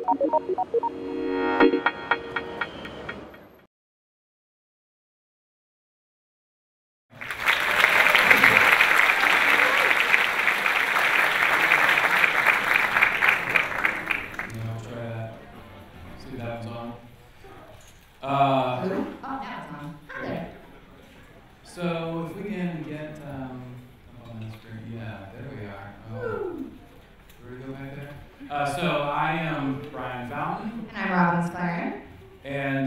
So if we can get on the screen, yeah, there we are. Where do we go back there? So I am Brian Fountain. And I'm Robin Squire. And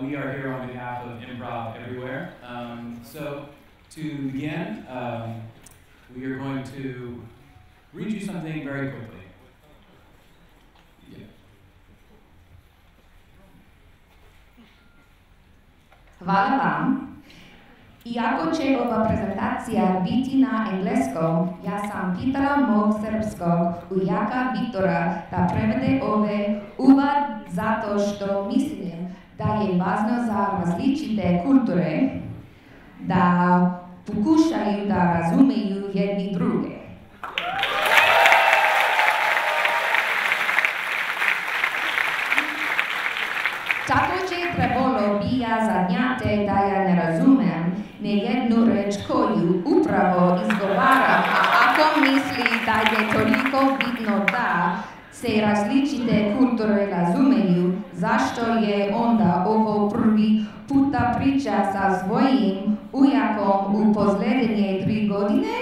we are here on behalf of Improv Everywhere. So to begin, we are going to read you something very quickly. Yeah. Hvala vam. Iako će ova prezentacija biti na engleskom, ja sam pitala mog srpskog ujaka Viktora da prevede ove uvod zato što mislim da je važno za različite kulture da pokušaju da razumeju jedni druge. Također trebalo bi ja zaznati da ja ne razumem nejednu reč koju upravo izgovaram, a ako misli da je toliko bitno da se različite kulture razumeju, zašto je onda ovo prvi puta priča sa svojim ujakom u posljednje 3 godine?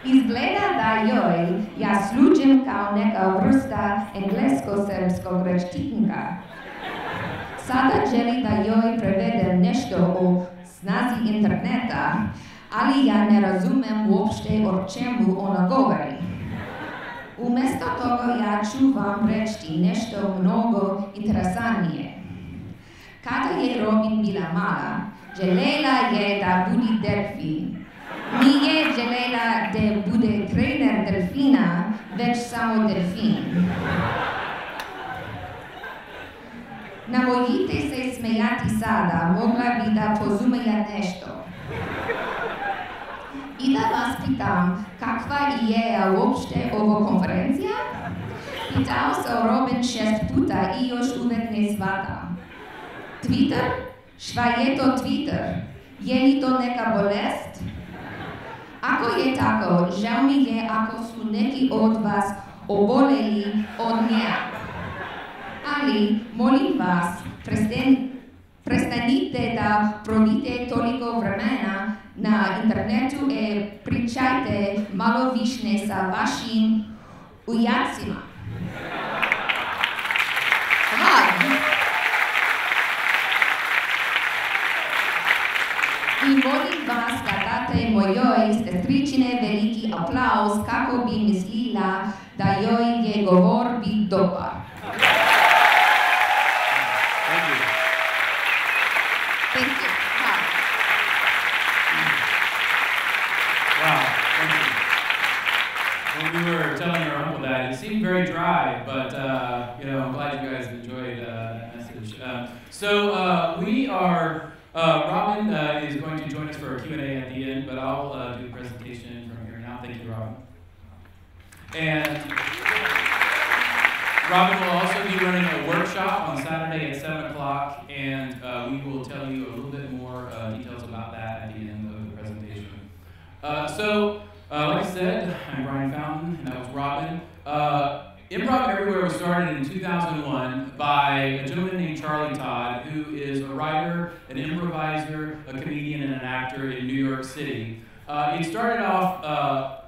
Izgleda da joj ja služim kao neka vrsta englesko-srpskog rečnika. Sada želi da joj prevedem nešto o snazi interneta, ali ja ne razumem uopšte o čemu ona govori. Umjesto toga ja ću vam reći nešto mnogo interesantnije. Kada je Robin bila mala, želela je da bude delfin. Nije želela da bude trener delfina, već samo delfin. Namojite se smijati sada, mogla bi da pozumeja nešto. I da vas pitam, kakva je uopšte ovo konferencija? Pitao sam Robin 6 puta i još uvek ne shvata. Twitter? Šta je to Twitter? Je li to neka bolest? Ako je tako, žao mi je ako su neki od vas oboleli od nje. Ali, molim vas, prestanite da provodite toliko vremena na internetu i pričajte malo više sa vašim ujacima. I molim vas da date mojoj sestričine veliki aplauz kako bi mislila da joj je govor bi dobar. Thank you. Wow, thank you. When we were telling our uncle that, it seemed very dry, but I'm glad you guys enjoyed that message. We are, Robin is going to join us for a Q&A at the end, but I'll do the presentation from here now. Thank you, Robin. And Robin will also be running a workshop on Saturday at 7 o'clock, and we will tell you a little bit more details about that at the end of the presentation. Like I said, I'm Brian Fountain, and that was Robin. Improv Everywhere was started in 2001 by a gentleman named Charlie Todd, who is a writer, an improviser, a comedian, and an actor in New York City. It started off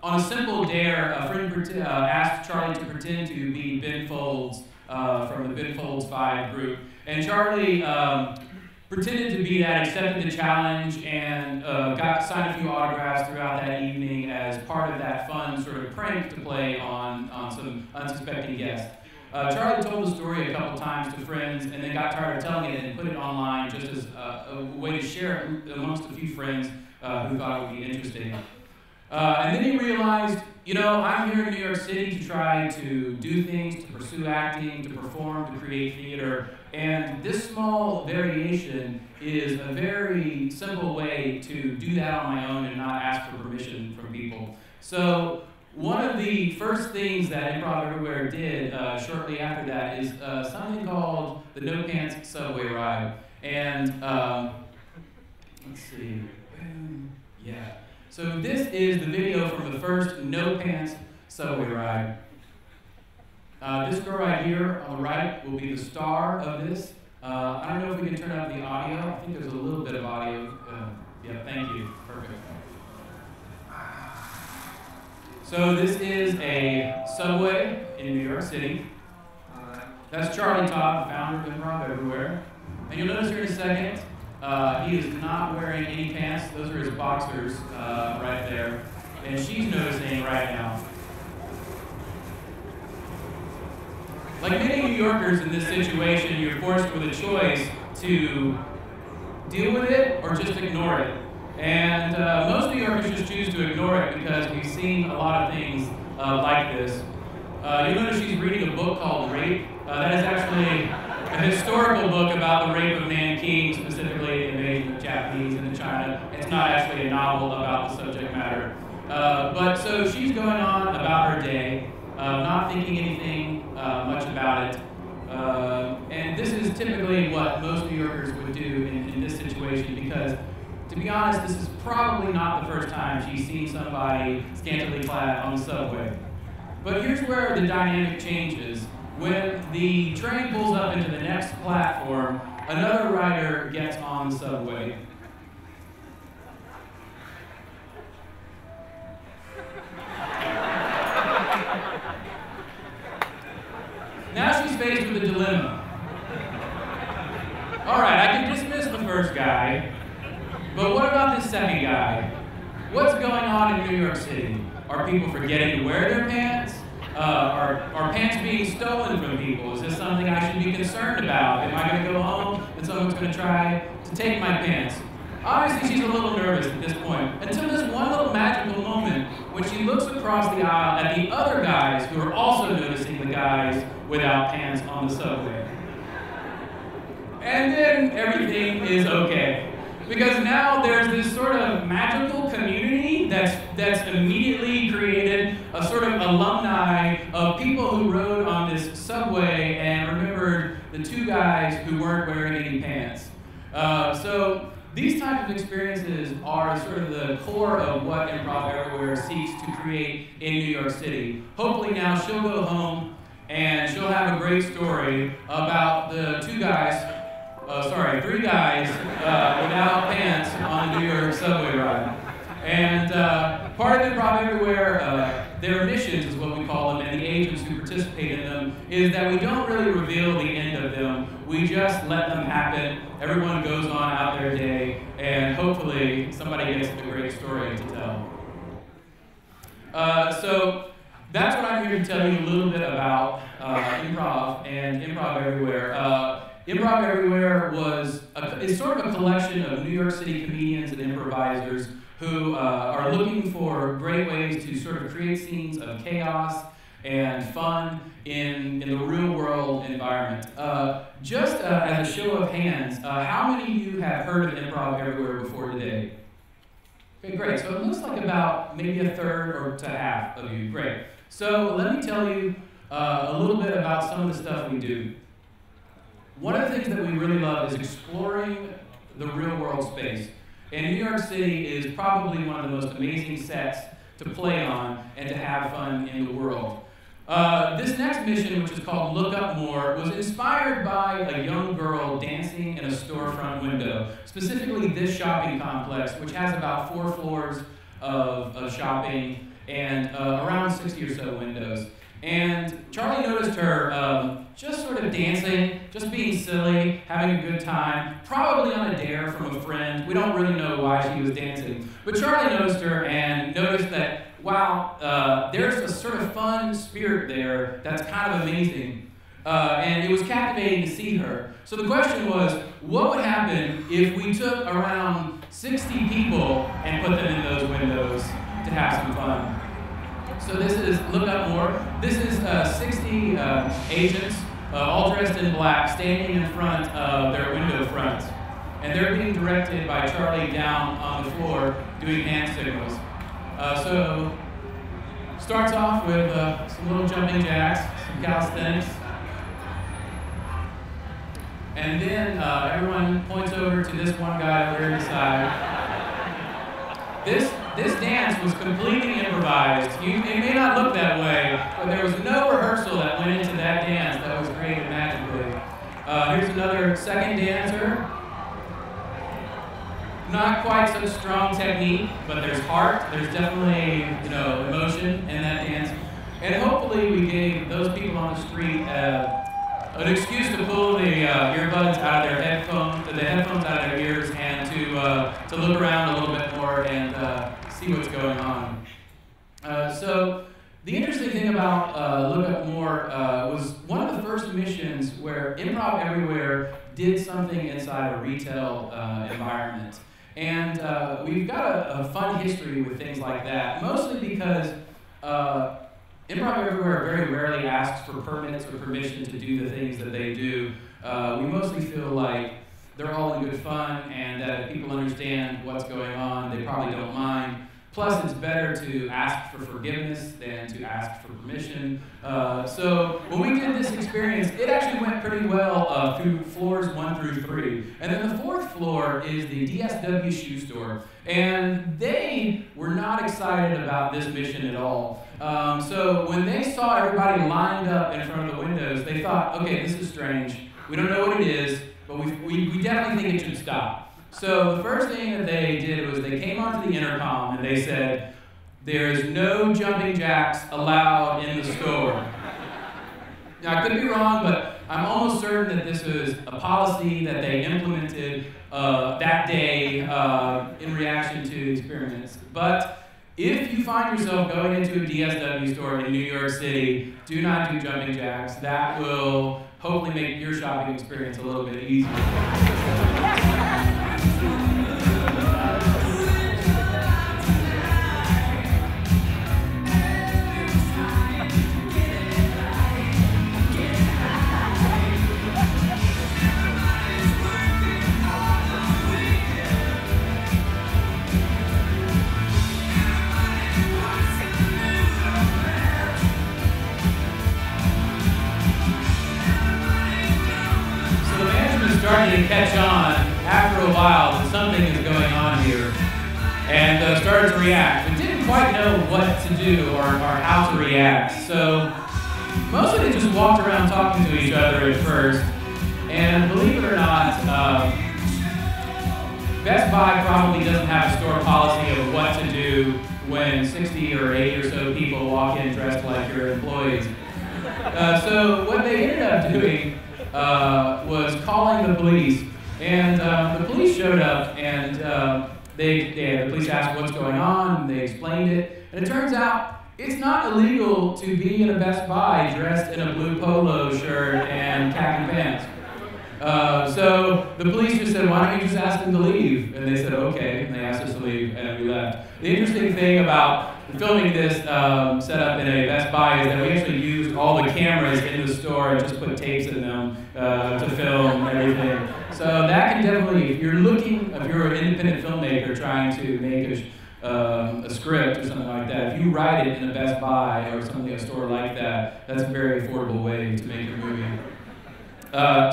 on a simple dare. A friend asked Charlie to pretend to be Ben Folds from the Ben Folds 5 group. And Charlie pretended to be that, accepted the challenge, and signed a few autographs throughout that evening as part of that fun sort of prank to play on some unsuspecting guests. Charlie told the story a couple times to friends and then got tired of telling it and put it online just as a way to share it amongst a few friends who thought it would be interesting. And then he realized, I'm here in New York City to try to do things, to pursue acting, to perform, to create theater, and this small variation is a very simple way to do that on my own and not ask for permission from people. So one of the first things that Improv Everywhere did shortly after that is something called the No Pants Subway Ride. And let's see. Yeah. So this is the video from the first No Pants Subway Ride. This girl right here on the right will be the star of this. I don't know if we can turn up the audio. I think there's a little bit of audio. Yeah, thank you. Perfect. So this is a subway in New York City. That's Charlie Todd, the founder of Improv Everywhere. And you'll notice here in a second, he is not wearing any pants. Those are his boxers right there. And she's noticing right now. Like many New Yorkers in this situation, you're forced with a choice to deal with it or just ignore it. And most New Yorkers just choose to ignore it because we've seen a lot of things like this. You'll notice she's reading a book called Rape. That is actually a historical book about the rape of Nanking, specifically the invasion of Japanese into China. It's not actually a novel about the subject matter. But so she's going on about her day, not thinking anything much about it. And this is typically what most New Yorkers would do in this situation because, to be honest, this is probably not the first time she's seen somebody scantily clad on the subway. But here's where the dynamic changes. When the train pulls up into the next platform, another rider gets on the subway. Now she's faced with a dilemma. All right, I can dismiss the first guy, but what about this second guy? What's going on in New York City? Are people forgetting to wear their pants? Are pants being stolen from people? Is this something I should be concerned about? Am I going to go home and someone's going to try to take my pants? Obviously, she's a little nervous at this point, until this one little magical moment when she looks across the aisle at the other guys who are also noticing the guys without pants on the subway. And then everything is okay. Because now there's this sort of magical community that's immediately created, a sort of alumni of people who rode on this subway and remembered the two guys who weren't wearing any pants. So these types of experiences are sort of the core of what Improv Everywhere seeks to create in New York City. Hopefully now she'll go home and she'll have a great story about the three guys without pants on the New York subway ride. And part of Improv Everywhere, their missions is what we call them, and the agents who participate in them, is that we don't really reveal the end of them. We just let them happen. Everyone goes on out their day, and hopefully somebody gets a great story to tell. So that's what I'm here to tell you a little bit about improv and Improv Everywhere. Improv Everywhere is sort of a collection of New York City comedians and improvisers who are looking for great ways to sort of create scenes of chaos and fun in the real world environment. Just as a show of hands, how many of you have heard of Improv Everywhere before today? Okay, great. So it looks like about maybe a third or to half of you. Great. So let me tell you a little bit about some of the stuff we do. One of the things that we really love is exploring the real world space. And New York City is probably one of the most amazing sets to play on and to have fun in the world. This next mission, which is called Look Up More, was inspired by a young girl dancing in a storefront window, specifically this shopping complex, which has about 4 floors of shopping and around 60 or so windows. And Charlie noticed her just sort of dancing, just being silly, having a good time, probably on a dare from a friend. We don't really know why she was dancing. But Charlie noticed her and noticed that, wow, there's a sort of fun spirit there that's kind of amazing. And it was captivating to see her. So the question was, what would happen if we took around 60 people and put them in those windows to have some fun? So this is Look Up More. This is 60 agents, all dressed in black, standing in front of their window front. And they're being directed by Charlie down on the floor doing hand signals. So Starts off with some little jumping jacks, some calisthenics. And then everyone points over to this one guy over here beside. This dance was completely improvised. It may not look that way, but there was no rehearsal that went into that dance that was created magically. Here's another second dancer. Not quite such strong technique, but there's heart. There's definitely, emotion in that dance. And hopefully we gave those people on the street an excuse to pull the earbuds out of their headphones, the headphones out of their ears, and to look around a little bit more and see what's going on. So the interesting thing about Look Up More was one of the first missions where Improv Everywhere did something inside a retail environment. And we've got a fun history with things like that, mostly because Improv Everywhere very rarely asks for permits or permission to do the things that they do. We mostly feel like they're all in good fun, and that if people understand what's going on, they probably don't mind. Plus, it's better to ask for forgiveness than to ask for permission. So when we did this experience, it actually went pretty well through floors 1 through 3. And then the 4th floor is the DSW shoe store. And they were not excited about this mission at all. So when they saw everybody lined up in front of the windows, they thought, okay, this is strange. We don't know what it is, but we definitely think it should stop. So the first thing that they did was they came onto the intercom and they said, there is no jumping jacks allowed in the store. Now, I could be wrong, but I'm almost certain that this was a policy that they implemented that day in reaction to the experience. But if you find yourself going into a DSW store in New York City, do not do jumping jacks. That will hopefully make your shopping experience a little bit easier. Started to catch on after a while that something is going on here, and started to react. We didn't quite know what to do or how to react, so mostly they just walked around talking to each other at first. And believe it or not, Best Buy probably doesn't have a store policy of what to do when 60 or 80 or so people walk in dressed like your employees. So what they ended up doing was calling the police, and the police showed up, and the police asked what's going on, and they explained it, and it turns out it's not illegal to be in a Best Buy dressed in a blue polo shirt and khaki pants. So the police just said, why don't you just ask them to leave? And they said, okay, and they asked us to leave, and we left. The interesting thing about filming this setup in a Best Buy is that we actually used all the cameras in the store and just put tapes in them to film everything. So that can definitely, if you're an independent filmmaker trying to make a script or something like that, if you write it in a Best Buy or something, a store like that, that's a very affordable way to make your movie.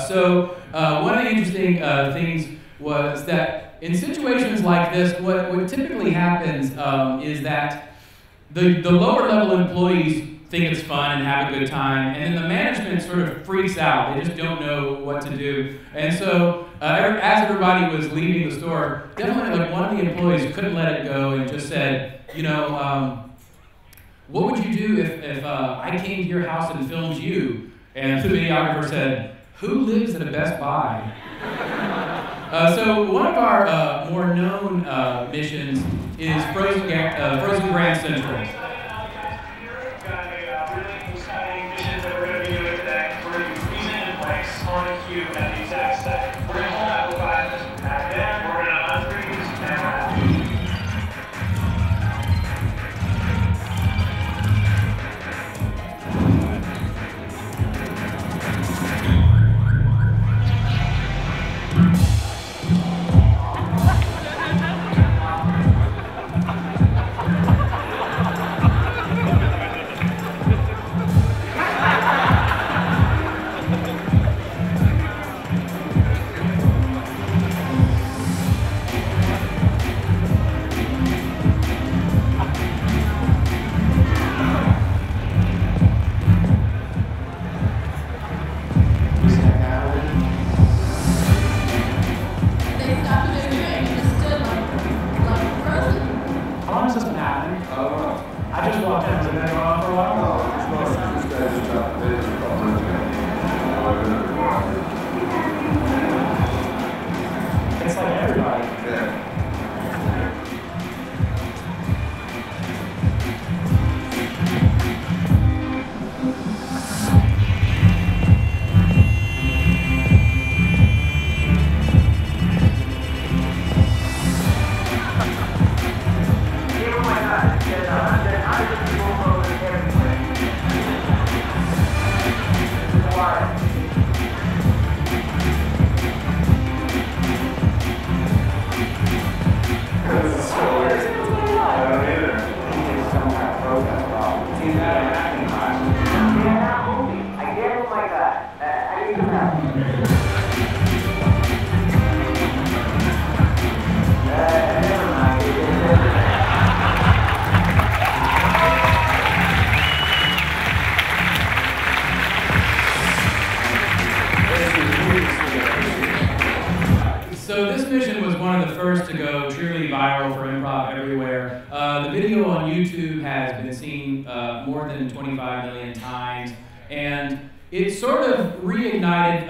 So one of the interesting things was that in situations like this, what typically happens is that the lower level employees think it's fun and have a good time, and then the management sort of freaks out. They just don't know what to do. And so as everybody was leaving the store, definitely like one of the employees couldn't let it go and just said, what would you do if I came to your house and filmed you? And the videographer said, who lives at a Best Buy? So one of our more known missions is Frozen Grand Central. We've got a really exciting mission that we're going to be doing today. We're going to be freezing in place on a cue at the exact second. We're going to hold out for 5 minutes, and then we're going to unfreeze and Has it been going on for a while? No, this guy just dropped the video a couple months ago. It's like everybody. Yeah. So this mission was one of the first to go truly viral for Improv Everywhere. The video on YouTube has been seen more than 25 million times, and it sort of reignited.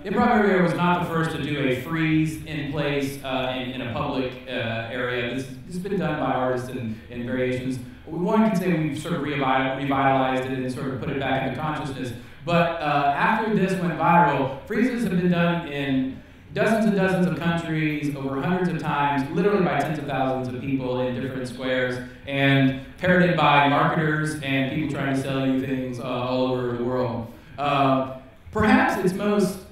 Improv Everywhere was not the first to do a freeze in place in a public area. This has been done by artists in variations. One can say we've sort of revitalized it and sort of put it back into consciousness. But after this went viral, freezes have been done in dozens and dozens of countries, over hundreds of times, literally by tens of thousands of people in different squares, and parroted by marketers and people trying to sell you things all over the world. Perhaps its most,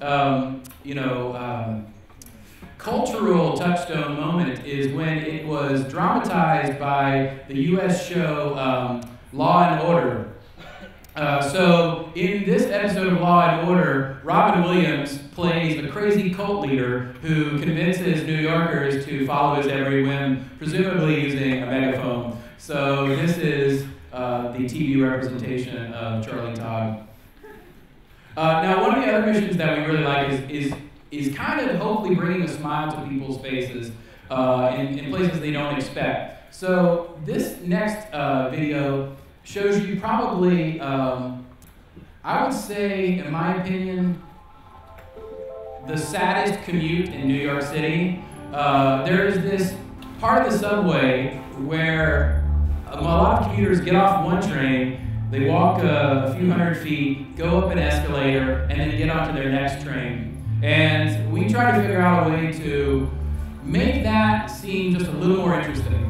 cultural touchstone moment is when it was dramatized by the U.S. show Law and Order. So in this episode of Law and Order, Robin Williams plays a crazy cult leader who convinces New Yorkers to follow his every whim, presumably using a megaphone. So this is the TV representation of Charlie Todd. Now, one of the other missions that we really like is kind of hopefully bringing a smile to people's faces in places they don't expect. So this next video shows you probably, I would say, in my opinion, the saddest commute in New York City. There is this part of the subway where a lot of commuters get off one train, they walk a few hundred feet, go up an escalator, and then get onto their next train. And we try to figure out a way to make that seem just a little more interesting.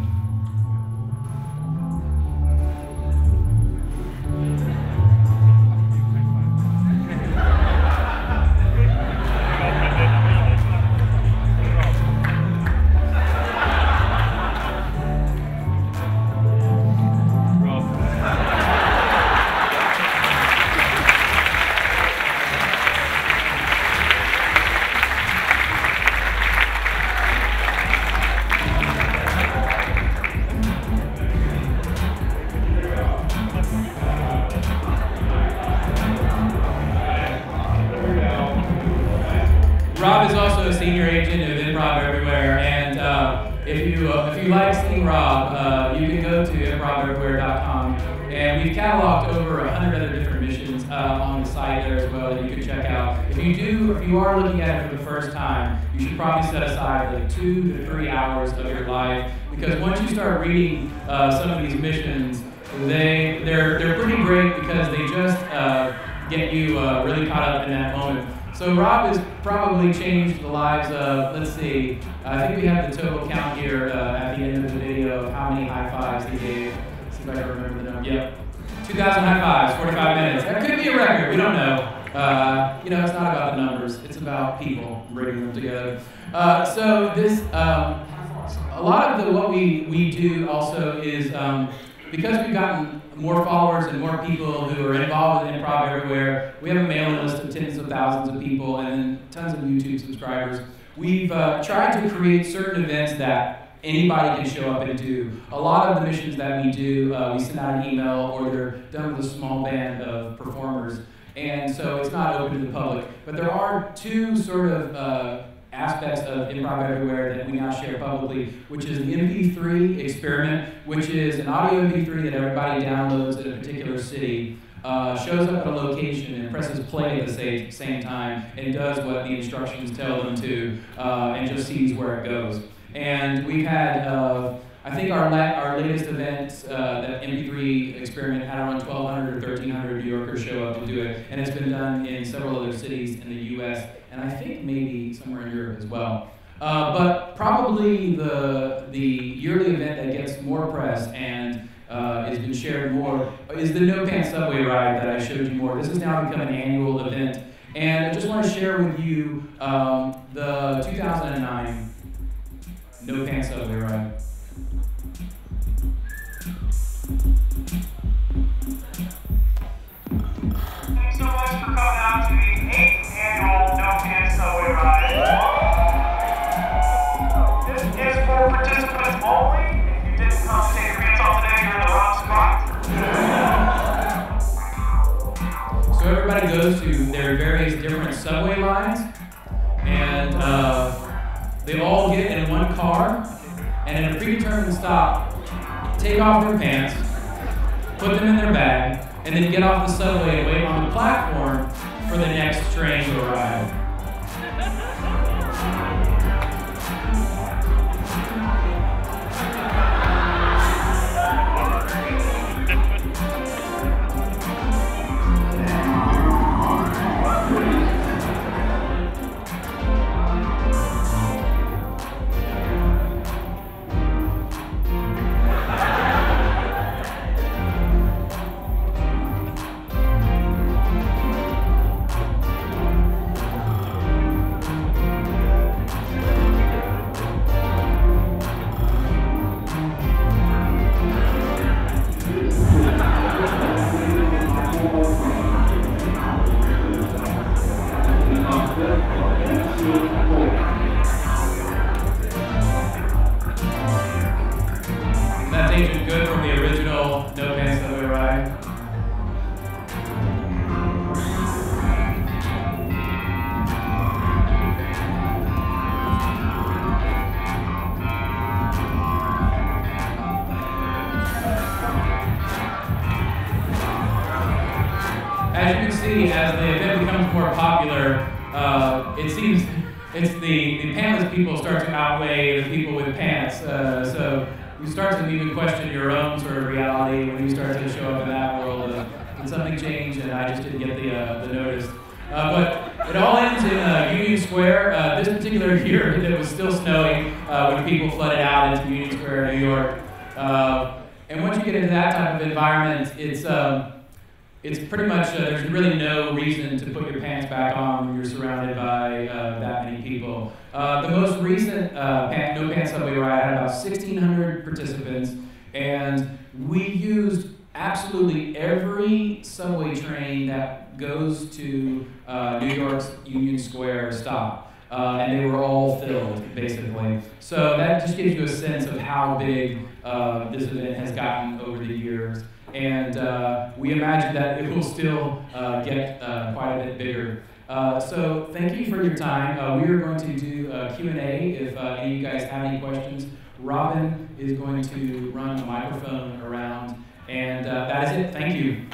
Rob is also a senior agent of Improv Everywhere, and if you like seeing Rob, you can go to improveverywhere.com, and we've cataloged over 100 other different missions on the site there as well that you can check out. If you are looking at it for the first time, you should probably set aside like 2 to 3 hours of your life, because once you start reading some of these missions, they're pretty great because they just get you really caught up in that moment. So Rob has probably changed the lives of, let's see, I think we have the total count here at the end of the video of how many high fives he gave. Let's see if I can remember the number. Yep. 2,000 high fives, 45 minutes. That could be a record, we don't know. It's not about the numbers, it's about people, bringing them together. So this, a lot of what we do also is, because we've gotten more followers and more people who are involved with Improv Everywhere, we have a mailing list of tens of thousands of people and then tons of YouTube subscribers. We've tried to create certain events that anybody can show up and do. A lot of the missions that we do, we send out an email or they're done with a small band of performers. And so it's not open to the public. But there are two sort of aspects of Improv Everywhere that we now share publicly, which is the MP3 experiment, which is an audio MP3 that everybody downloads at a particular city, shows up at a location and presses play at the same time and does what the instructions tell them to, and just sees where it goes. And we've had, I think our latest event, that MP3 experiment, had around 1,200 or 1,300 New Yorkers show up to do it, and it's been done in several other cities in the U.S. and I think maybe somewhere in Europe as well. But probably the yearly event that gets more press and has been shared more is the No Pants Subway Ride that I showed you more. This has now become an annual event, and I just want to share with you the 2009 No Pants Subway Ride. Thanks so much for coming out to the 8th annual No Pants Subway Ride. This is for participants only. If you didn't come to take your pants off today, you're in the wrong spot. So everybody goes to their various different subway lines, and they all get in one car, and at a predetermined stop, take off their pants, put them in their bag, and then get off the subway and wait on the platform for the next train to arrive. That tasted good from the original No Pants Subway Ride. As you can see, as the event becomes more popular, it seems the pantless people start to outweigh the people with pants. So you start to even question your own sort of reality when you start to show up in that world. Did something change and I just didn't get the notice? But it all ends in Union Square. This particular year, it was still snowing when people flooded out into Union Square, New York. And once you get into that type of environment, it's pretty much, there's really no reason to put your pants back on when you're surrounded by that many people. The most recent No Pants Subway Ride had about 1,600 participants, and we used absolutely every subway train that goes to New York's Union Square stop. And they were all filled, basically. So that just gives you a sense of how big this event has gotten over the years. And we imagine that it will still get quite a bit bigger. So thank you for your time. We are going to do a Q&A if any of you guys have any questions. Robin is going to run a microphone around, and that is it. Thank you.